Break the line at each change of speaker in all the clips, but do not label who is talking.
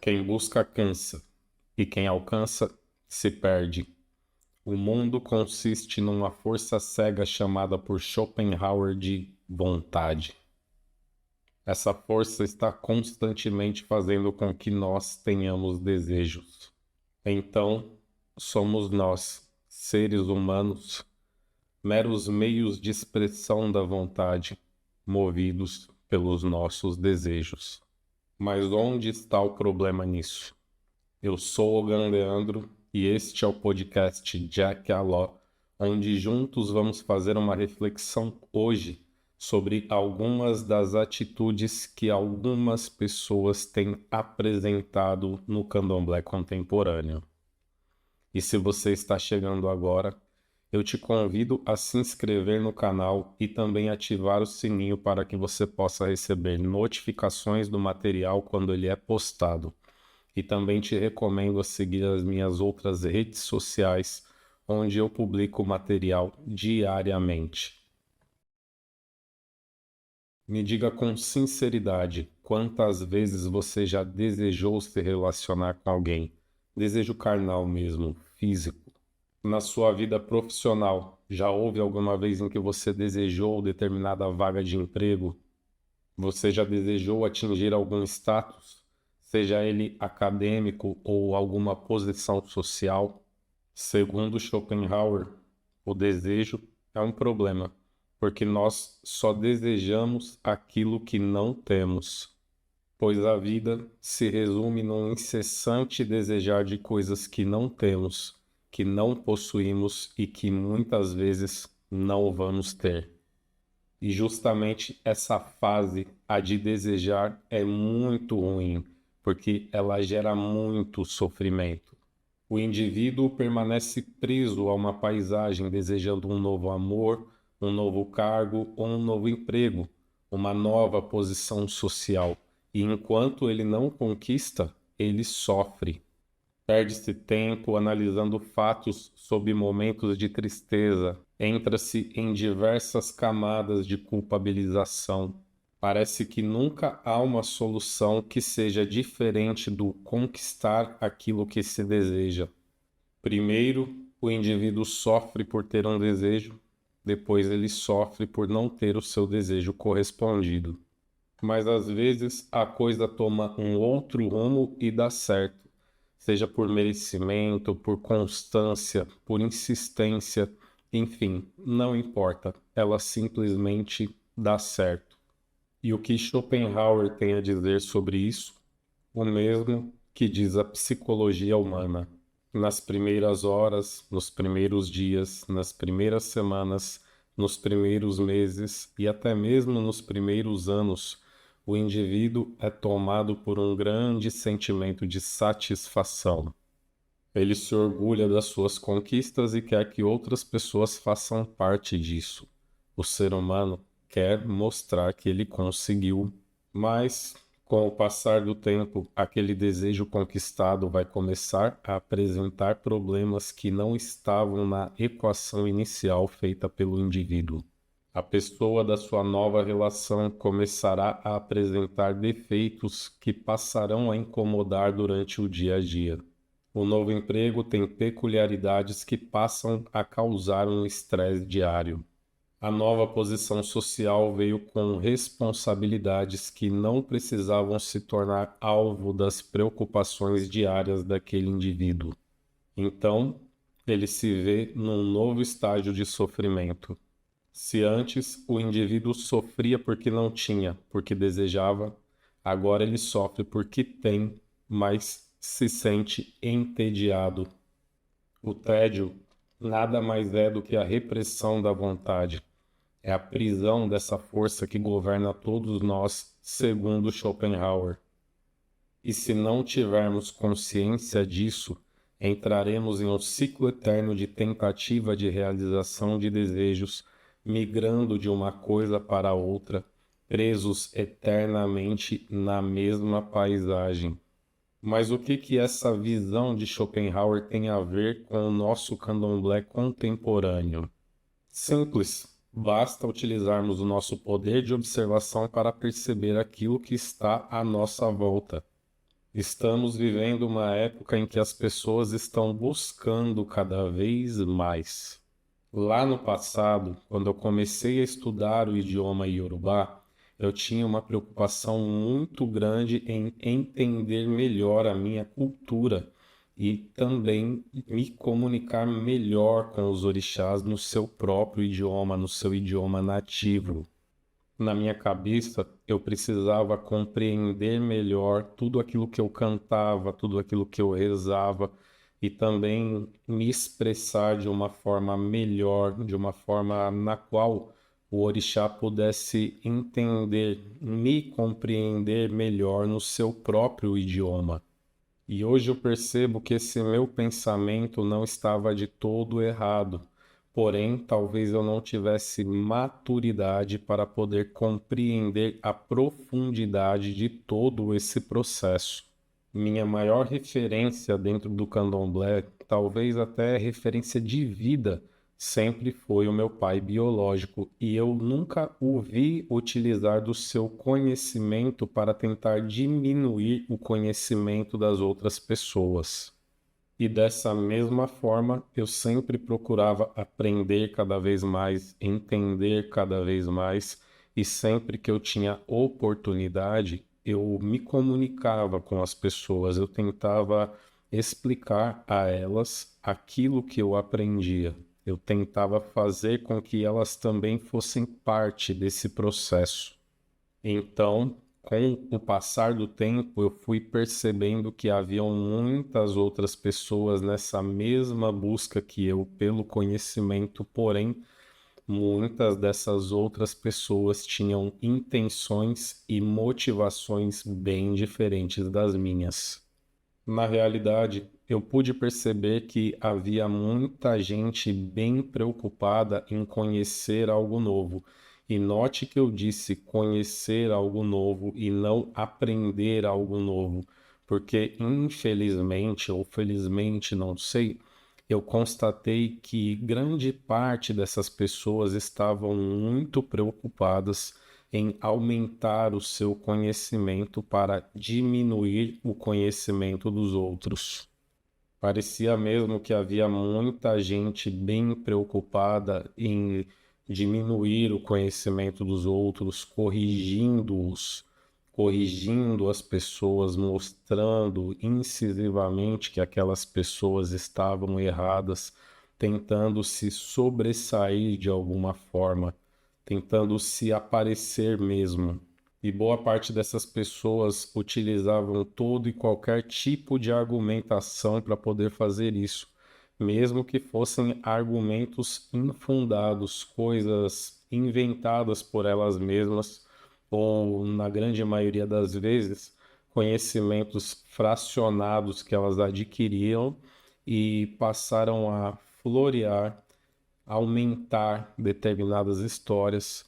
Quem busca cansa, e quem alcança se perde. O mundo consiste numa força cega chamada por Schopenhauer de vontade. Essa força está constantemente fazendo com que nós tenhamos desejos. Então, somos nós, seres humanos, meros meios de expressão da vontade, movidos pelos nossos desejos. Mas onde está o problema nisso? Eu sou o Logan Leandro e este é o podcast Jack a Law, onde juntos vamos fazer uma reflexão hoje sobre algumas das atitudes que algumas pessoas têm apresentado no candomblé contemporâneo. E se você está chegando agora, eu te convido a se inscrever no canal e também ativar o sininho para que você possa receber notificações do material quando ele é postado. E também te recomendo a seguir as minhas outras redes sociais, onde eu publico material diariamente. Me diga com sinceridade, quantas vezes você já desejou se relacionar com alguém? Desejo carnal mesmo, físico. Na sua vida profissional, já houve alguma vez em que você desejou determinada vaga de emprego? Você já desejou atingir algum status, seja ele acadêmico ou alguma posição social? Segundo Schopenhauer, o desejo é um problema, porque nós só desejamos aquilo que não temos, pois a vida se resume num incessante desejar de coisas que não temos, que não possuímos e que muitas vezes não vamos ter. E justamente essa fase, a de desejar, é muito ruim, porque ela gera muito sofrimento. O indivíduo permanece preso a uma paisagem, desejando um novo amor, um novo cargo ou um novo emprego, uma nova posição social. E enquanto ele não conquista, ele sofre. Perde-se tempo analisando fatos sob momentos de tristeza, entra-se em diversas camadas de culpabilização. Parece que nunca há uma solução que seja diferente do conquistar aquilo que se deseja. Primeiro, o indivíduo sofre por ter um desejo, depois ele sofre por não ter o seu desejo correspondido. Mas às vezes a coisa toma um outro rumo e dá certo, seja por merecimento, por constância, por insistência, enfim, não importa, ela simplesmente dá certo. E o que Schopenhauer tem a dizer sobre isso? O mesmo que diz a psicologia humana. Nas primeiras horas, nos primeiros dias, nas primeiras semanas, nos primeiros meses e até mesmo nos primeiros anos, o indivíduo é tomado por um grande sentimento de satisfação. Ele se orgulha das suas conquistas e quer que outras pessoas façam parte disso. O ser humano quer mostrar que ele conseguiu, mas com o passar do tempo, aquele desejo conquistado vai começar a apresentar problemas que não estavam na equação inicial feita pelo indivíduo. A pessoa da sua nova relação começará a apresentar defeitos que passarão a incomodar durante o dia a dia. O novo emprego tem peculiaridades que passam a causar um estresse diário. A nova posição social veio com responsabilidades que não precisavam se tornar alvo das preocupações diárias daquele indivíduo. Então, ele se vê num novo estágio de sofrimento. Se antes o indivíduo sofria porque não tinha, porque desejava, agora ele sofre porque tem, mas se sente entediado. O tédio nada mais é do que a repressão da vontade. É a prisão dessa força que governa todos nós, segundo Schopenhauer. E se não tivermos consciência disso, entraremos em um ciclo eterno de tentativa de realização de desejos, migrando de uma coisa para outra, presos eternamente na mesma paisagem. Mas o que essa visão de Schopenhauer tem a ver com o nosso candomblé contemporâneo? Simples. Basta utilizarmos o nosso poder de observação para perceber aquilo que está à nossa volta. Estamos vivendo uma época em que as pessoas estão buscando cada vez mais. Lá no passado, quando eu comecei a estudar o idioma Yorubá, eu tinha uma preocupação muito grande em entender melhor a minha cultura e também me comunicar melhor com os orixás no seu próprio idioma, no seu idioma nativo. Na minha cabeça, eu precisava compreender melhor tudo aquilo que eu cantava, tudo aquilo que eu rezava e também me expressar de uma forma melhor, de uma forma na qual o orixá pudesse entender, me compreender melhor no seu próprio idioma. E hoje eu percebo que esse meu pensamento não estava de todo errado. Porém, talvez eu não tivesse maturidade para poder compreender a profundidade de todo esse processo. Minha maior referência dentro do candomblé, talvez até referência de vida, sempre foi o meu pai biológico e eu nunca o vi utilizar do seu conhecimento para tentar diminuir o conhecimento das outras pessoas. E dessa mesma forma, eu sempre procurava aprender cada vez mais, entender cada vez mais, e sempre que eu tinha oportunidade, eu me comunicava com as pessoas, eu tentava explicar a elas aquilo que eu aprendia. Eu tentava fazer com que elas também fossem parte desse processo. Então, com o passar do tempo, eu fui percebendo que haviam muitas outras pessoas nessa mesma busca que eu pelo conhecimento, porém, muitas dessas outras pessoas tinham intenções e motivações bem diferentes das minhas. Na realidade, eu pude perceber que havia muita gente bem preocupada em conhecer algo novo. E note que eu disse conhecer algo novo e não aprender algo novo, porque infelizmente ou felizmente, não sei, eu constatei que grande parte dessas pessoas estavam muito preocupadas em aumentar o seu conhecimento para diminuir o conhecimento dos outros. Parecia mesmo que havia muita gente bem preocupada em diminuir o conhecimento dos outros, corrigindo-os, corrigindo as pessoas, mostrando incisivamente que aquelas pessoas estavam erradas, tentando se sobressair de alguma forma, tentando se aparecer mesmo. E boa parte dessas pessoas utilizavam todo e qualquer tipo de argumentação para poder fazer isso, mesmo que fossem argumentos infundados, coisas inventadas por elas mesmas, ou, na grande maioria das vezes, conhecimentos fracionados que elas adquiriam e passaram a florear, aumentar determinadas histórias,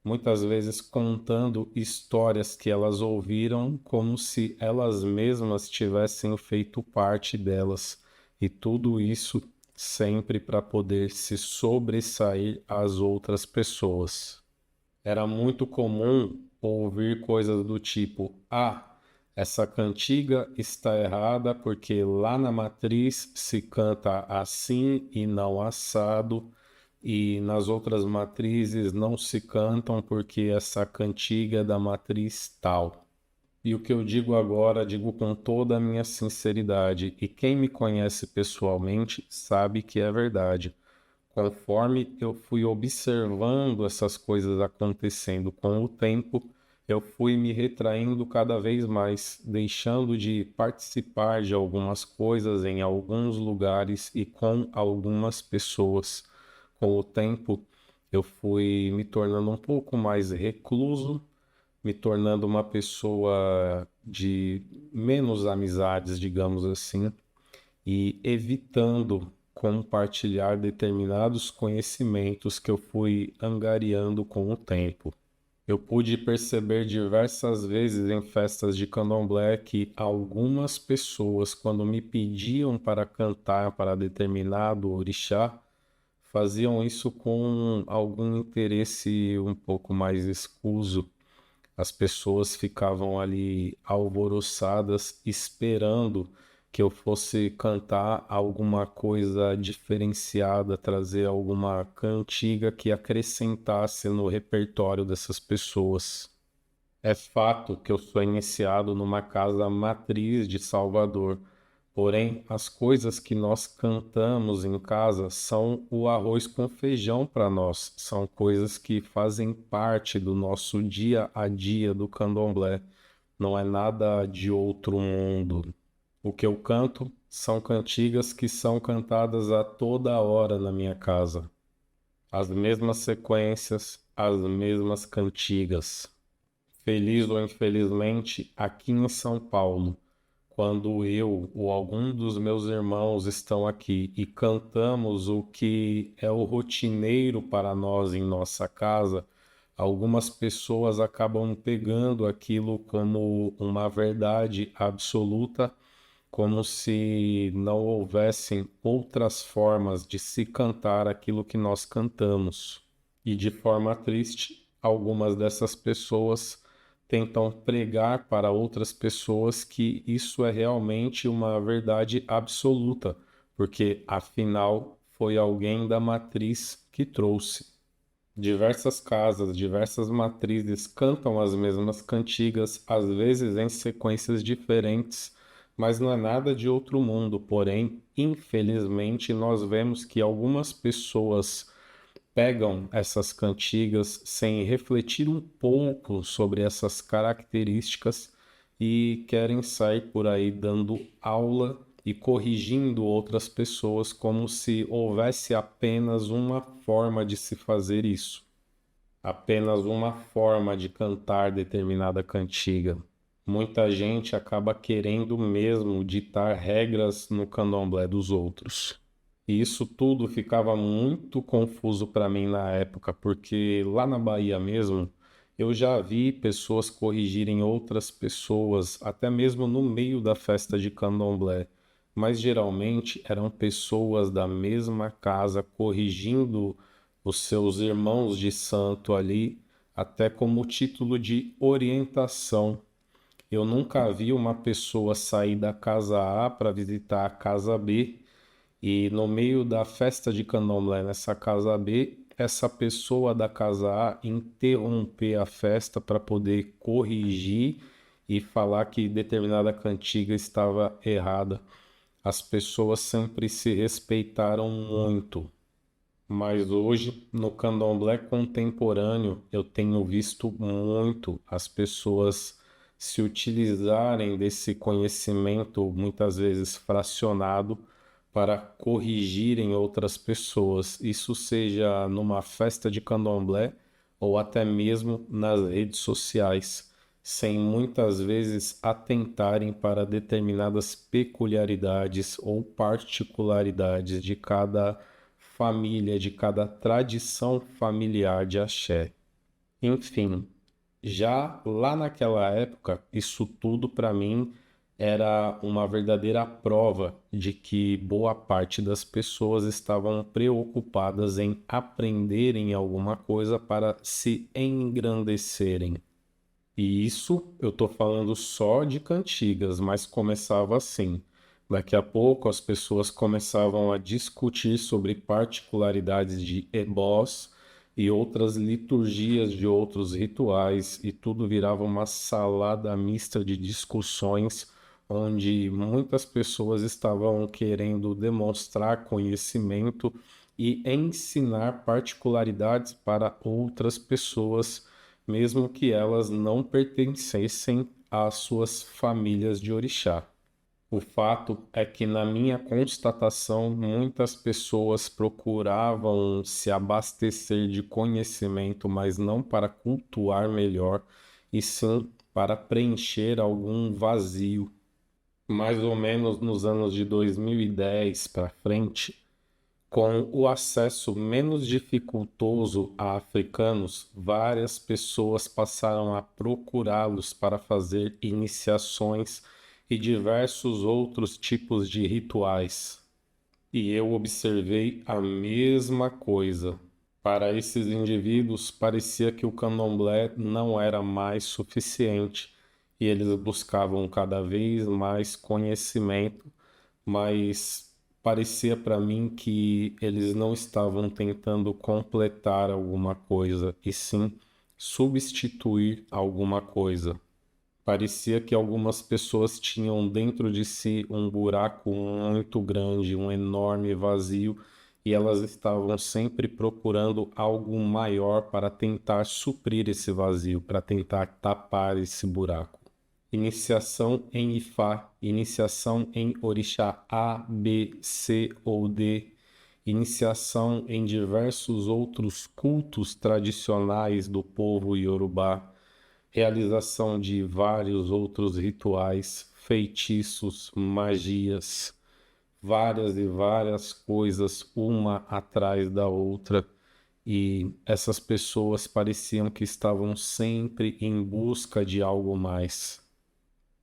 muitas vezes contando histórias que elas ouviram como se elas mesmas tivessem feito parte delas, e tudo isso sempre para poder se sobressair às outras pessoas. Era muito comum ouvir coisas do tipo: ah, essa cantiga está errada porque lá na matriz se canta assim e não assado, e nas outras matrizes não se cantam porque essa cantiga é da matriz tal. E o que eu digo agora, digo com toda a minha sinceridade, e quem me conhece pessoalmente sabe que é verdade. Conforme eu fui observando essas coisas acontecendo com o tempo, eu fui me retraindo cada vez mais, deixando de participar de algumas coisas em alguns lugares e com algumas pessoas. Com o tempo, eu fui me tornando um pouco mais recluso, me tornando uma pessoa de menos amizades, digamos assim, e evitando compartilhar determinados conhecimentos que eu fui angariando com o tempo. Eu pude perceber diversas vezes em festas de candomblé que algumas pessoas, quando me pediam para cantar para determinado orixá, faziam isso com algum interesse um pouco mais escuso. As pessoas ficavam ali alvoroçadas, esperando que eu fosse cantar alguma coisa diferenciada, trazer alguma cantiga que acrescentasse no repertório dessas pessoas. É fato que eu sou iniciado numa casa matriz de Salvador, porém as coisas que nós cantamos em casa são o arroz com feijão para nós, são coisas que fazem parte do nosso dia a dia do candomblé, não é nada de outro mundo. O que eu canto são cantigas que são cantadas a toda hora na minha casa, as mesmas sequências, as mesmas cantigas. Feliz ou infelizmente, aqui em São Paulo, quando eu ou algum dos meus irmãos estão aqui e cantamos o que é o rotineiro para nós em nossa casa, algumas pessoas acabam pegando aquilo como uma verdade absoluta, como se não houvessem outras formas de se cantar aquilo que nós cantamos. E de forma triste, algumas dessas pessoas tentam pregar para outras pessoas que isso é realmente uma verdade absoluta, porque afinal foi alguém da matriz que trouxe. Diversas casas, diversas matrizes cantam as mesmas cantigas, às vezes em sequências diferentes, mas não é nada de outro mundo. Porém, infelizmente, nós vemos que algumas pessoas pegam essas cantigas sem refletir um pouco sobre essas características e querem sair por aí dando aula e corrigindo outras pessoas como se houvesse apenas uma forma de se fazer isso, apenas uma forma de cantar determinada cantiga. Muita gente acaba querendo mesmo ditar regras no candomblé dos outros. E isso tudo ficava muito confuso para mim na época, porque lá na Bahia mesmo, eu já vi pessoas corrigirem outras pessoas, até mesmo no meio da festa de candomblé. Mas geralmente eram pessoas da mesma casa corrigindo os seus irmãos de santo ali, até como título de orientação. Eu nunca vi uma pessoa sair da casa A para visitar a casa B e no meio da festa de candomblé nessa casa B, essa pessoa da casa A interromper a festa para poder corrigir e falar que determinada cantiga estava errada. As pessoas sempre se respeitaram muito, mas hoje, no candomblé contemporâneo, eu tenho visto muito as pessoas se utilizarem desse conhecimento, muitas vezes fracionado, para corrigirem outras pessoas. Isso seja numa festa de candomblé ou até mesmo nas redes sociais, sem muitas vezes atentarem para determinadas peculiaridades ou particularidades de cada família, de cada tradição familiar de axé. Enfim, já lá naquela época, isso tudo para mim era uma verdadeira prova de que boa parte das pessoas estavam preocupadas em aprenderem alguma coisa para se engrandecerem. E isso eu estou falando só de cantigas, mas começava assim. Daqui a pouco as pessoas começavam a discutir sobre particularidades de ebós e outras liturgias de outros rituais, e tudo virava uma salada mista de discussões, onde muitas pessoas estavam querendo demonstrar conhecimento e ensinar particularidades para outras pessoas mesmo que elas não pertencessem às suas famílias de orixá. O fato é que, na minha constatação, muitas pessoas procuravam se abastecer de conhecimento, mas não para cultuar melhor, e sim para preencher algum vazio. Mais ou menos nos anos de 2010 para frente, com o acesso menos dificultoso a africanos, várias pessoas passaram a procurá-los para fazer iniciações e diversos outros tipos de rituais. E eu observei a mesma coisa. Para esses indivíduos, parecia que o candomblé não era mais suficiente e eles buscavam cada vez mais conhecimento, mas parecia para mim que eles não estavam tentando completar alguma coisa, e sim substituir alguma coisa. Parecia que algumas pessoas tinham dentro de si um buraco muito grande, um enorme vazio, e elas estavam sempre procurando algo maior para tentar suprir esse vazio, para tentar tapar esse buraco. Iniciação em Ifá, iniciação em Orixá A, B, C ou D, iniciação em diversos outros cultos tradicionais do povo iorubá, realização de vários outros rituais, feitiços, magias, várias e várias coisas, uma atrás da outra, e essas pessoas pareciam que estavam sempre em busca de algo mais,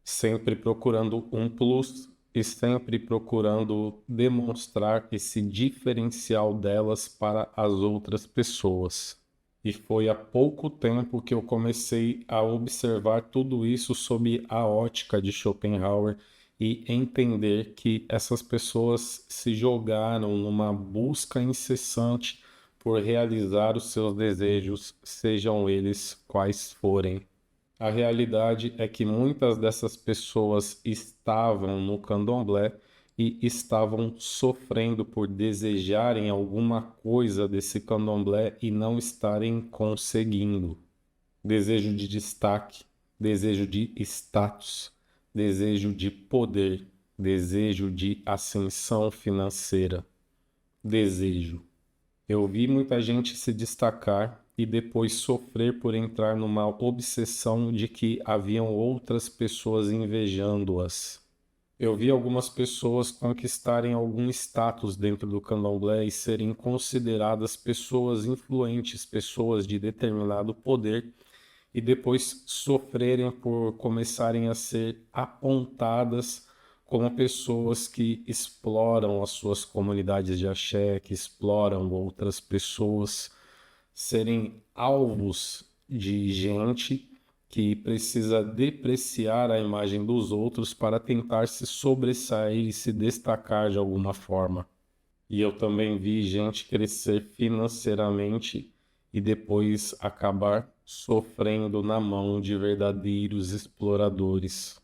sempre procurando um plus e sempre procurando demonstrar esse diferencial delas para as outras pessoas. E foi há pouco tempo que eu comecei a observar tudo isso sob a ótica de Schopenhauer e entender que essas pessoas se jogaram numa busca incessante por realizar os seus desejos, sejam eles quais forem. A realidade é que muitas dessas pessoas estavam no candomblé e estavam sofrendo por desejarem alguma coisa desse candomblé e não estarem conseguindo. Desejo de destaque, desejo de status, desejo de poder, desejo de ascensão financeira, desejo. Eu vi muita gente se destacar e depois sofrer por entrar numa obsessão de que haviam outras pessoas invejando-as. Eu vi algumas pessoas conquistarem algum status dentro do candomblé e serem consideradas pessoas influentes, pessoas de determinado poder, e depois sofrerem por começarem a ser apontadas como pessoas que exploram as suas comunidades de axé, que exploram outras pessoas, serem alvos de gente que precisa depreciar a imagem dos outros para tentar se sobressair e se destacar de alguma forma. E eu também vi gente crescer financeiramente e depois acabar sofrendo na mão de verdadeiros exploradores.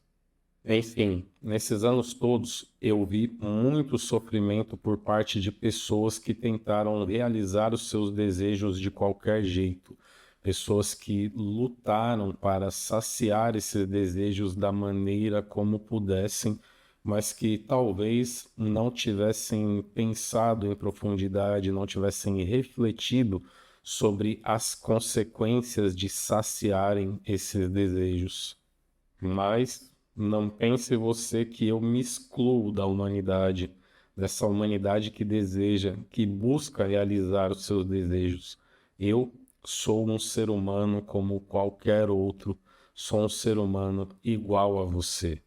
Enfim, nesses anos todos eu vi muito sofrimento por parte de pessoas que tentaram realizar os seus desejos de qualquer jeito, pessoas que lutaram para saciar esses desejos da maneira como pudessem, mas que talvez não tivessem pensado em profundidade, não tivessem refletido sobre as consequências de saciarem esses desejos. Mas não pense você que eu me excluo da humanidade, dessa humanidade que deseja, que busca realizar os seus desejos. Eu sou um ser humano como qualquer outro, sou um ser humano igual a você.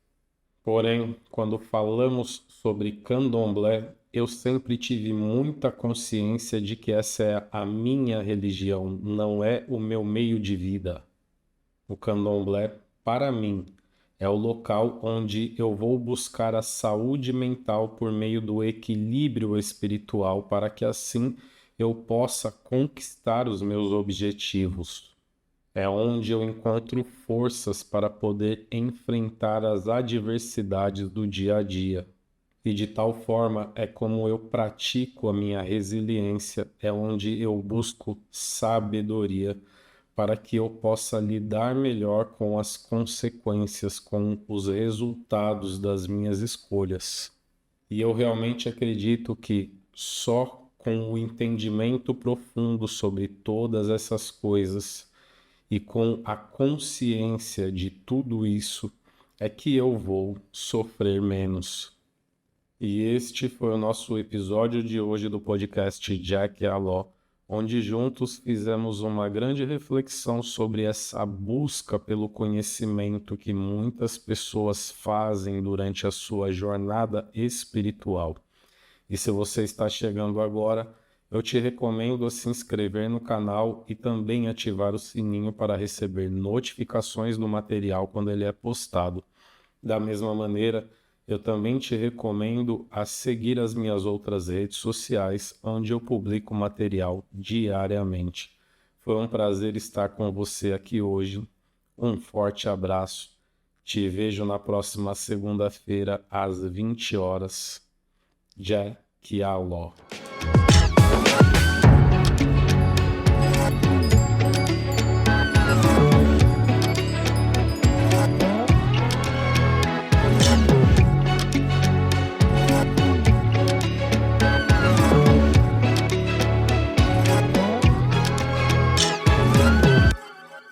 Porém, quando falamos sobre candomblé, eu sempre tive muita consciência de que essa é a minha religião, não é o meu meio de vida. O candomblé, para mim, é o local onde eu vou buscar a saúde mental por meio do equilíbrio espiritual, para que assim eu possa conquistar os meus objetivos. É onde eu encontro forças para poder enfrentar as adversidades do dia a dia. E de tal forma é como eu pratico a minha resiliência, é onde eu busco sabedoria para que eu possa lidar melhor com as consequências, com os resultados das minhas escolhas. E eu realmente acredito que só com o entendimento profundo sobre todas essas coisas e com a consciência de tudo isso é que eu vou sofrer menos. E este foi o nosso episódio de hoje do podcast Jack e Aló, onde juntos fizemos uma grande reflexão sobre essa busca pelo conhecimento que muitas pessoas fazem durante a sua jornada espiritual. E se você está chegando agora, eu te recomendo a se inscrever no canal e também ativar o sininho para receber notificações do material quando ele é postado. Da mesma maneira, eu também te recomendo a seguir as minhas outras redes sociais, onde eu publico material diariamente. Foi um prazer estar com você aqui hoje. Um forte abraço. Te vejo na próxima segunda-feira, às 20 horas. Jai Kialo.